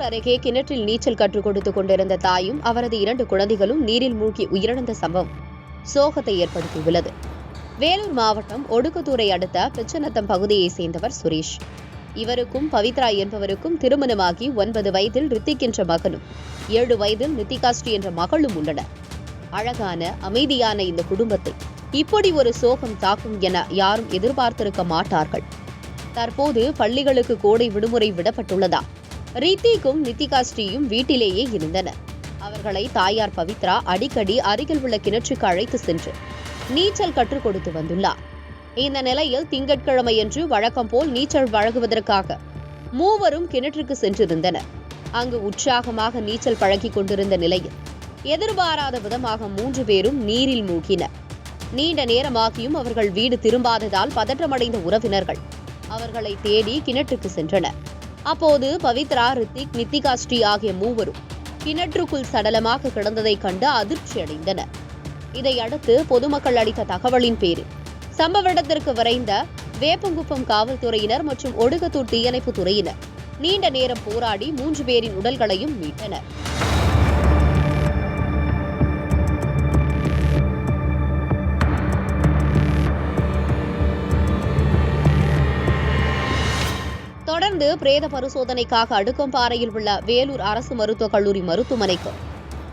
அருகே கிணற்றில் நீச்சல் கற்றுக் கொடுத்துக் கொண்டிருந்த தாயும் அவரது 2 குழந்தைகளும் நீரில் மூழ்கி உயிரிழந்த சம்பவம் சோகத்தை ஏற்படுத்தியுள்ளது. வேலூர் மாவட்டம் ஒடுக்குத்தூரை அடுத்த பிச்சநத்தம் பகுதியைச் சேர்ந்தவர் சுரேஷ். இவருக்கும் பவித்ரா என்பவருக்கும் திருமணமாகி 9 வயதில் ரித்திக் என்ற மகனும் 7 வயதில் நித்திகாஸ்ரீ என்ற மகளும் உள்ளனர். அழகான அமைதியான இந்த குடும்பத்தை இப்படி ஒரு சோகம் தாக்கும் என யாரும் எதிர்பார்த்திருக்க மாட்டார்கள். தற்போது பள்ளிகளுக்கு கோடை விடுமுறை விடப்பட்டுள்ளதா ரித்திக்கும் நித்திகாஸ்ரீயும் வீட்டிலேயே இருந்தனர். அவர்களை தாயார் பவித்ரா அடிக்கடி அருகில் உள்ள கிணற்றுக்கு அழைத்து சென்று நீச்சல் கற்றுக் கொடுத்து வந்துள்ளார். இந்த நிலையில் திங்கட்கிழமையன்று வழக்கம் போல் நீச்சல் வழங்குவதற்காக மூவரும் கிணற்றுக்கு சென்றிருந்தனர். அங்கு உற்சாகமாக நீச்சல் பழகிக் கொண்டிருந்த நிலையில் எதிர்பாராத விதமாக 3 பேரும் நீரில் மூழ்கினர். நீண்ட நேரமாகியும் அவர்கள் வீடு திரும்பாததால் பதற்றமடைந்த உறவினர்கள் அவர்களை தேடி கிணற்றுக்கு சென்றனர். அப்போது பவித்ரா, ரித்திக், நித்திகாஸ்ரீ ஆகிய மூவரும் கிணற்றுக்குள் சடலமாக கிடந்ததை கண்டு அதிர்ச்சியடைந்தனர். இதையடுத்து பொதுமக்கள் அளித்த தகவலின் பேரில் சம்பவ இடத்திற்கு விரைந்த வேப்பங்குப்பம் காவல்துறையினர் மற்றும் ஒடுகத்தூர் தீயணைப்பு துறையினர் நீண்ட நேரம் போராடி 3 பேரின் உடல்களையும் மீட்டனர். தொடர்ந்து பிரேத பரிசோதனைக்காக அடுக்கம்பாறையில் உள்ள வேலூர் அரசு மருத்துவக் கல்லூரி மருத்துவமனைக்கு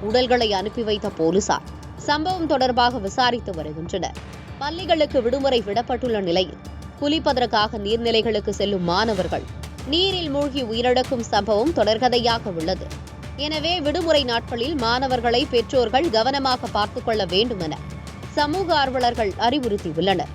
உடல்களை அனுப்பி வைத்த போலீசார் சம்பவம் தொடர்பாக விசாரித்து வருகின்றனர். பள்ளிகளுக்கு விடுமுறை விடப்பட்டுள்ள நிலையில் குளிப்பதற்காக நீர்நிலைகளுக்கு செல்லும் மாணவர்கள் நீரில் மூழ்கி உயிரிழக்கும் சம்பவம் தொடர்கதையாக உள்ளது. எனவே விடுமுறை நாட்களில் மாணவர்களை பெற்றோர்கள் கவனமாக பார்த்துக் கொள்ள வேண்டும் என சமூக ஆர்வலர்கள் அறிவுறுத்தியுள்ளனர்.